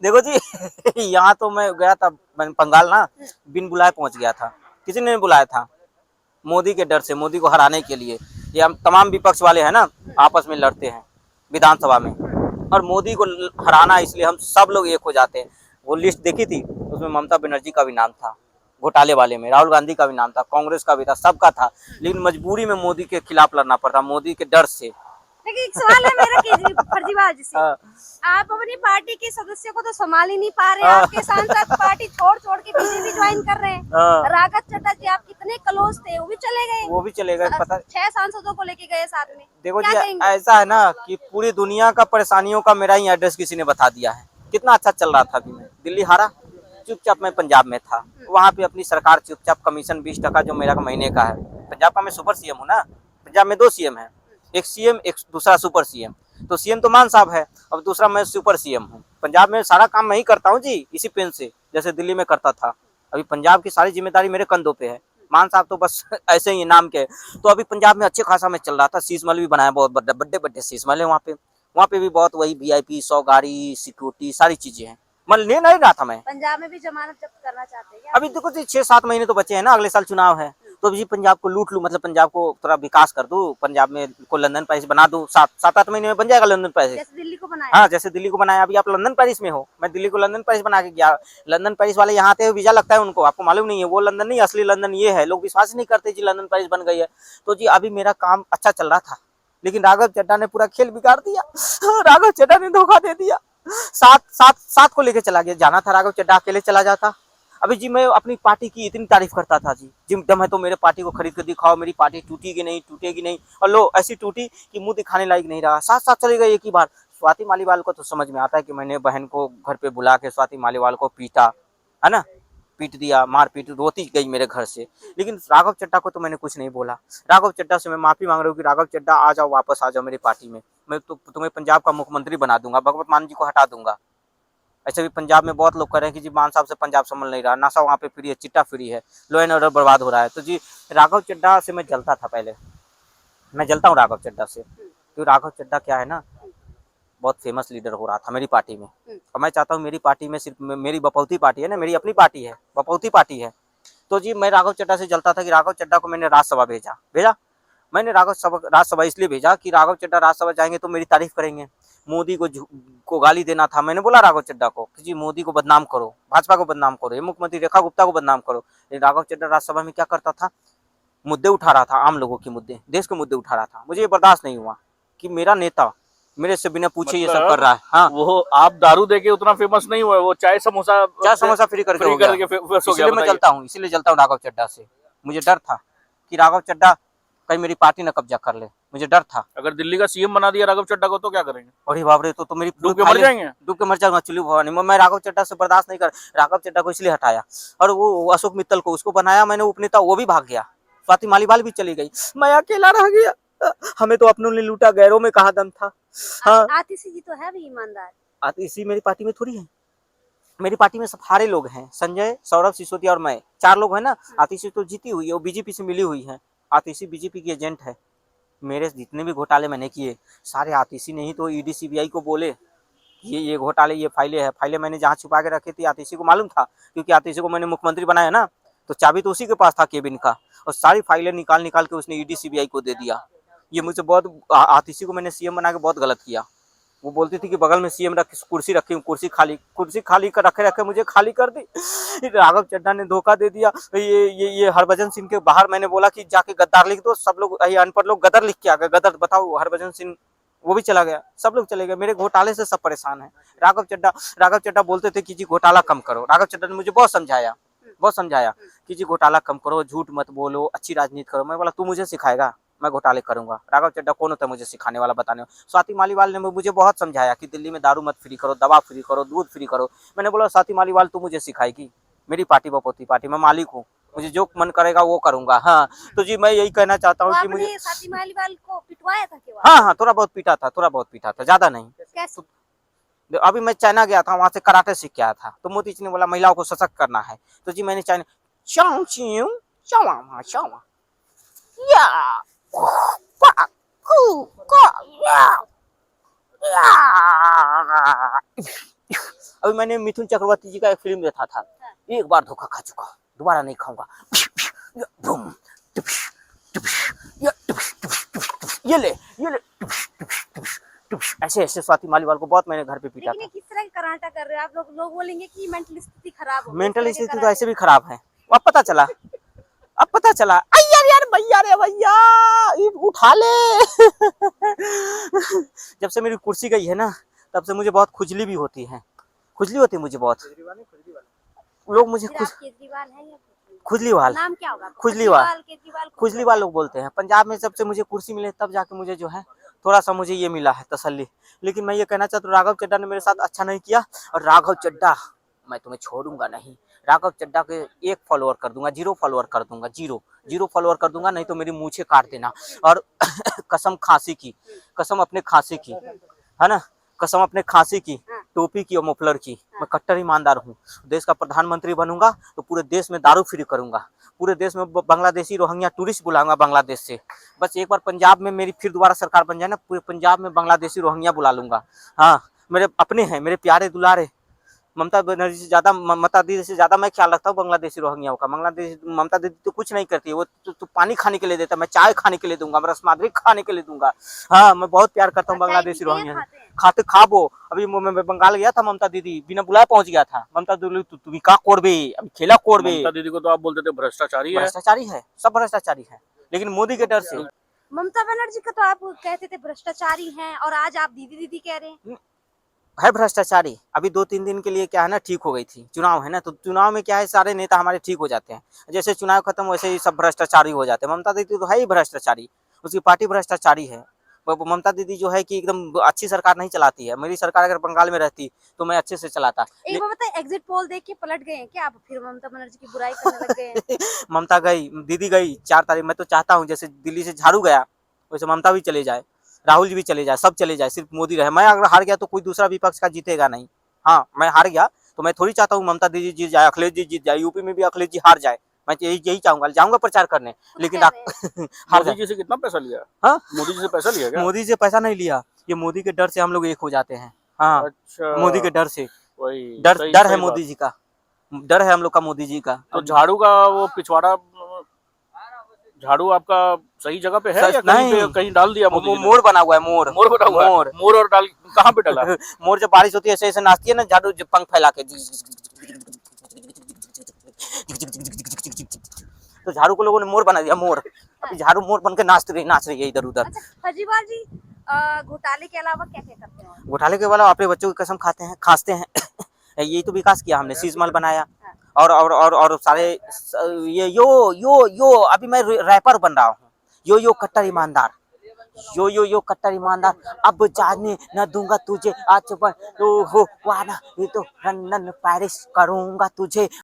देखो जी यहाँ तो मैं गया था बंगाल ना, बिन बुलाए पहुंच गया था। किसी ने नहीं बुलाया था, मोदी के डर से, मोदी को हराने के लिए। ये हम तमाम विपक्ष वाले हैं ना, आपस में लड़ते हैं विधानसभा में, और मोदी को हराना इसलिए हम सब लोग एक हो जाते हैं। वो लिस्ट देखी थी, उसमें ममता बनर्जी का भी नाम था घोटाले वाले में, राहुल गांधी का भी नाम था, कांग्रेस का भी था, सबका था, लेकिन मजबूरी में मोदी के खिलाफ लड़ना पड़ता, मोदी के डर से। लेकिन एक सवाल है मेरा फर्जीवाड़ा जी से, हाँ, आप अपनी पार्टी के सदस्यों को तो संभाल ही नहीं पा रहे, हाँ। आपके सांसद पार्टी छोड़ छोड़ के बीजेपी ज्वाइन कर रहे हैं। हाँ। राघव चड्ढा जी आप कितने क्लोज थे, वो भी चले गए, वो भी चलेगा, पता 6 सांसदों को लेके गए साथ में। देखो क्या जी, कहेंगे? ऐसा है ना कि पूरी दुनिया का परेशानियों का मेरा ही एड्रेस किसी ने बता दिया है। कितना अच्छा चल रहा था, अभी मैं दिल्ली हारा, चुपचाप मैं पंजाब में था, वहाँ पे अपनी सरकार चुपचाप कमीशन 20% जो मेरा महीने का है। पंजाब का मैं सुपर सीएम हूँ ना, पंजाब में 2 सीएम है, एक सीएम एक दूसरा सुपर सीएम। तो सीएम तो मान साहब है, अब दूसरा मैं सुपर सीएम हूँ। पंजाब में सारा काम मैं ही करता हूँ जी, इसी पेन से, जैसे दिल्ली में करता था। अभी पंजाब की सारी जिम्मेदारी मेरे कंधों पे है, मान साहब तो बस ऐसे ही नाम के। तो अभी पंजाब में अच्छे खासा में चल रहा था, शीश महल भी बनाया, बहुत बड़े बड़े शीश महल है वहाँ पे भी बहुत वही वीआईपी 100 गाड़ी सिक्योरिटी सारी चीजें हैं। मैं ले नहीं रहा था मैं। पंजाब में भी जमानत जब्त करना चाहते हैं क्या? अभी देखो 6-7 महीने तो बचे हैं ना, अगले साल चुनाव है, तो अभी पंजाब को लूट लूं, मतलब पंजाब को थोड़ा विकास कर दूं, पंजाब में को लंदन पेरिस बना दूं, 7-8 महीने में बन जाएगा लंदन पेरिस। जैसे दिल्ली को बनाया। हाँ, जैसे दिल्ली को बनाया। अभी आप लंदन पेरिस में हो, मैं दिल्ली को लंदन पेरिस बना के गया। लंदन पेरिस वाले यहाँ आते हैं, वीजा लगता है उनको, आपको मालूम नहीं है, वो लंदन नहीं, असली लंदन ये है। लोग विश्वास ही नहीं करते जी लंदन पेरिस बन गई है। तो जी अभी मेरा काम अच्छा चल रहा था, लेकिन राघव चड्ढा ने पूरा खेल बिगाड़ दिया। राघव चड्ढा ने धोखा दे दिया। साथ को लेके चला गया, जाना था राघव चड्ढा अकेले चला जाता। अभी जी मैं अपनी पार्टी की इतनी तारीफ करता था जी, जिम दम है तो मेरे पार्टी को खरीद कर दिखाओ, मेरी पार्टी टूटेगी नहीं, टूटेगी नहीं, और लो ऐसी टूटी कि मुंह दिखाने लायक नहीं रहा, साथ साथ चले गए एक ही बार। स्वाति मालीवाल को तो समझ में आता है कि मैंने बहन को घर पे बुला के स्वाति मालीवाल को पीटा, है ना, पीट दिया, मार पीट, रोती गई मेरे घर से। लेकिन राघव चड्ढा को तो मैंने कुछ नहीं बोला। राघव चड्ढा से मैं माफी मांग रहा हूँ कि राघव चड्ढा आ जाओ, वापस आ जाओ मेरी पार्टी में, मैं तो तुम्हें पंजाब का मुख्यमंत्री बना दूंगा, भगवत मान जी को हटा दूंगा। ऐसे भी पंजाब में बहुत लोग कह रहे हैं कि जी मान साहब से पंजाब संभल नहीं रहा, नशा वहाँ पे फ्री है, चिट्टा फ्री है, लॉ एंड ऑर्डर बर्बाद हो रहा है। तो जी राघव चड्ढा से मैं जलता था पहले, मैं जलता हूँ राघव चड्ढा से, क्योंकि राघव चड्ढा क्या है ना, बहुत फेमस लीडर हो रहा था मेरी पार्टी में, और मैं चाहता हूँ मेरी पार्टी में सिर्फ मेरी बपौती पार्टी है ना, मेरी अपनी पार्टी है, बपौती पार्टी है। तो जी मैं राघव चड्ढा से जलता था कि राघव चड्ढा को मैंने राज्यसभा भेजा। मैंने राज्यसभा इसलिए भेजा कि राघव चड्ढा राज्यसभा जाएंगे तो मेरी तारीफ करेंगे। मोदी को गाली देना था, मैंने बोला राघव चड्ढा को कि जी मोदी को बदनाम करो, भाजपा को बदनाम करो, ये मुख्यमंत्री रेखा गुप्ता को बदनाम करो। लेकिन राघव चड्ढा राज्यसभा में क्या करता था, मुद्दे उठा रहा था, आम लोगों के मुद्दे, देश के मुद्दे उठा रहा था। मुझे ये बर्दाश्त नहीं हुआ कि मेरा नेता मेरे से बिना पूछे ये सब कर रहा है। हाँ, वो आप दारू देके उतना फेमस नहीं हुए, वो चाय समोसा फ्री करके हो गया। इसलिए मैं जलता हूँ, इसीलिए जलता हूँ राघव चड्ढा से। मुझे डर था कि राघव चड्ढा कहीं मेरी पार्टी न कब्जा कर ले, मुझे डर था। अगर दिल्ली का सीएम बना दिया राघव चड्ढा को तो क्या करेंगे? अरे बाप रे, तो मेरी डूब के मर जाएंगे। डूब के मर जाऊंगा चुल्लू भवानी। मैं राघव चड्ढा से बर्दाश्त नहीं कर, राघव चड्ढा को इसलिए हटाया, और वो अशोक मित्तल को उसको बनाया मैंने उपनेता, वो भी भाग गया, स्वाति मालीवाल भी चली गई, मैं अकेला रह गया। हमें तो अपनों ने लूटा, गैरों में कहा दम था। हाँ, आतिशी जी तो है भी ईमानदार। आतिशी मेरी पार्टी में थोड़ी है, मेरी पार्टी में सारे लोग हैं, संजय, सौरभ, सिसोदिया और मैं, 4 लोग हैं ना। आतिशी तो जीती हुई है, वो बीजेपी से मिली हुई है, आतिशी बीजेपी की एजेंट है। मेरे जितने भी घोटाले मैंने किए सारे आतिशी ने ही तो ईडी सीबीआई को बोले, ये घोटाले, ये फाइलें मैंने जहाँ छुपा के रखी थी, आतिशी को मालूम था, क्योंकि आतिशी को मैंने मुख्यमंत्री बनाया ना, तो चाबी तो उसी के पास था केबिन का, और सारी फाइलें निकाल के उसने ईडी सीबीआई को दे दिया। ये मुझसे बहुत, आतिशी को मैंने सीएम बना के बहुत गलत किया। वो बोलती थी कि बगल में सीएम कुर्सी रखी हूँ, कुर्सी खाली कर रखे मुझे खाली कर दी। राघव चड्ढा ने धोखा दे दिया। ये हरभजन सिंह के बाहर मैंने बोला कि जाके गद्दार लिख दो, सब लोग अनपढ़ लोग गदर लिख के आ गए, गदर बताओ, हरभजन सिंह वो भी चला गया, सब लोग चले गए। मेरे घोटाले से सब परेशान है। राघव चड्ढा बोलते थे कि जी घोटाला कम करो। राघव चड्ढा ने मुझे बहुत समझाया कि जी घोटाला कम करो, झूठ मत बोलो, अच्छी राजनीति करो। मैं बोला तू मुझे सिखाएगा, मैं घोटाले करूंगा। राघव चड्ढा कौन होता है मुझे सिखाने वाला, बताने वाला। स्वाति मालीवाल ने मुझे बहुत समझाया कि दिल्ली में दारू मत फ्री करो, दवा फ्री करो, दूध फ्री करो। मैंने बोला स्वाति मालीवाल तू मुझे सिखाएगी, मेरी पार्टी बपौती पार्टी, मैं मालिक हूँ, मुझे जो मन करेगा वो करूंगा। हाँ, तो जी मैं यही कहना चाहता हूँ कि मुझे स्वाति मालीवाल को पिटवाया था क्या? हाँ, थोड़ा बहुत पीटा था, ज्यादा नहीं। कैसे? अभी मैं चाइना गया था, वहां से कराटे सीख के आया था, तो मोदी जी ने बोला महिलाओं को सशक्त करना है, तो जी मैंने चाइना अभी मैंने मिथुन चक्रवर्ती जी का एक फिल्म देखा था, एक बार धोखा खा चुका, दोबारा नहीं खाऊंगा। बूम, टुप्श, टुप्श, ये ले ऐसे ऐसे स्वाति मालीवाल को बहुत मैंने घर पे पीटा लेकिन था। ये किस तरह का कराटा कर रहे हो आप लोग बोलेंगे कि मेंटल स्थिति खराब हो गई, मेंटल इस तरह के स्थिति तो कराटे। ऐसे भी खराब है। अब पता चला अरे यार भैया रे भैया ये उठा ले। जब से मेरी कुर्सी गई है ना, तब से मुझे बहुत खुजली भी होती है, खुजली होती है मुझे बहुत। लोग मुझे फिर आप केजरीवाल हैं या खुजलीवाल नाम क्या होगा? खुजलीवाल केजरीवाल खुजलीवाल लोग बोलते हैं। पंजाब में जब से मुझे कुर्सी मिले तब जाके मुझे जो है थोड़ा सा मुझे ये मिला है तसल्ली। लेकिन मैं ये कहना चाहता हूँ, राघव चड्ढा ने मेरे साथ अच्छा नहीं किया, और राघव चड्ढा मैं तुम्हें छोड़ूंगा नहीं। राघव चड्ढा के 1 फॉलोअर कर दूंगा, 0 फॉलोअर कर दूंगा, 0 फॉलोअर कर दूंगा, नहीं तो मेरी मूछें काट देना। और कसम खांसी की, कसम अपने खांसी की, है ना, कसम अपने खांसी की, टोपी की और मफलर की, मैं कट्टर ईमानदार हूँ। देश का प्रधानमंत्री बनूंगा तो पूरे देश में दारू फ्री करूंगा, पूरे देश में बांग्लादेशी रोहिंग्या टूरिस्ट बुलाऊंगा बांग्लादेश से। बस एक बार पंजाब में मेरी फिर दोबारा सरकार बन जाए ना, पूरे पंजाब में बांग्लादेशी रोहिंग्या बुला लूंगा। हाँ, मेरे अपने हैं, मेरे प्यारे दुलारे। ममता बनर्जी से ज्यादा, ममता दीदी से ज्यादा मैं ख्याल रखता हूँ बांग्लादेशी रोहिंग्याओं का। बांग्लादेश ममता दीदी तो कुछ नहीं करती है, वो तो पानी खाने के लिए देता है, मैं चाय खाने के लिए दूंगा, मैं रसमाद्री खाने के लिए दूंगा। हाँ, मैं बहुत प्यार करता हूँ बांग्लादेशी रोहिंग्या। खाते खाबो। अभी मैं बंगाल गया था, ममता दीदी बिना बुलाए पहुंच गया था। ममता दीदी तुम्हें का कोरबे, अभी खेला कोरबे। ममता दीदी को तो आप बोलते थे भ्रष्टाचारी है। भ्रष्टाचारी है, सब भ्रष्टाचारी है, लेकिन मोदी के डर से। ममता बनर्जी का तो आप कहते थे भ्रष्टाचारी हैं, और आज आप दीदी दीदी कह रहे हैं। है भ्रष्टाचारी। अभी 2-3 दिन के लिए क्या है ना, ठीक हो गई थी, चुनाव है ना, तो चुनाव में क्या है, सारे नेता हमारे ठीक हो जाते हैं। जैसे चुनाव खत्म वैसे ही सब भ्रष्टाचारी हो जाते हैं। ममता दीदी तो है ही भ्रष्टाचारी, उसकी पार्टी भ्रष्टाचारी है। ममता दीदी जो है कि एकदम अच्छी सरकार नहीं चलाती है। मेरी सरकार अगर बंगाल में रहती तो मैं अच्छे से चलाता। एक बार बताए, एग्जिट पोल देख के पलट गए हैं क्या आप, फिर ममता बनर्जी की बुराई करने लग गए हैं? ममता गई, दीदी गई 4 तारीख। मैं तो चाहता हूँ जैसे दिल्ली से झाड़ू गया वैसे ममता भी चले जाए, राहुल जी भी चले जाए, सब चले जाए, सिर्फ मोदी रहे। मैं अगर हार गया तो कोई दूसरा विपक्ष का जीतेगा नहीं। हाँ, मैं हार गया तो मैं थोड़ी चाहता हूँ ममता दीदी जीत जाए, अखिलेश जी जीत जाए, यूपी में भी अखिलेश जी हार जाए। मैं यही चाहूंगा, जाऊंगा प्रचार करने, लेकिन हार मोदी जाए। जी से कितना पैसा लिया? हाँ, मोदी जी से पैसा लिया क्या? मोदी से पैसा नहीं लिया, ये मोदी के डर से हम लोग एक हो जाते हैं। हाँ, अच्छा, मोदी के डर से, वही डर है मोदी जी का, डर है हम लोग का मोदी जी का। तो झाड़ू का वो पिछवाड़ा, झाड़ू आपका सही जगह पे है या कहीं डाल दिया मोदी जी ने? मोर बना हुआ है, मोर बना हुआ है। मोर और डाल कहाँ पे डाला? मोर जब बारिश होती है ऐसे ऐसे नाचती है ना, झाड़ू पंख फैला के, तो झाड़ू को लोगों ने मोर बना दिया, मोर। अभी झाड़ू मोर बन के नाच रही है इधर उधर। अच्छा केजरीवाल जी, घोटाले के अलावा क्या क्या करते हैं? घोटाले के वाला अपने बच्चों की कसम खाते हैं। यही तो विकास किया हमने, शीशमहल बनाया, और सारे यो अभी मैं रैपर बन रहा हूँ, यो कट्टर ईमानदार, यो कट्टर ईमानदार। अब जाने न दूंगा तुझे आज बन तो हो वाना, ये तो लंदन पेरिस करूंगा तुझे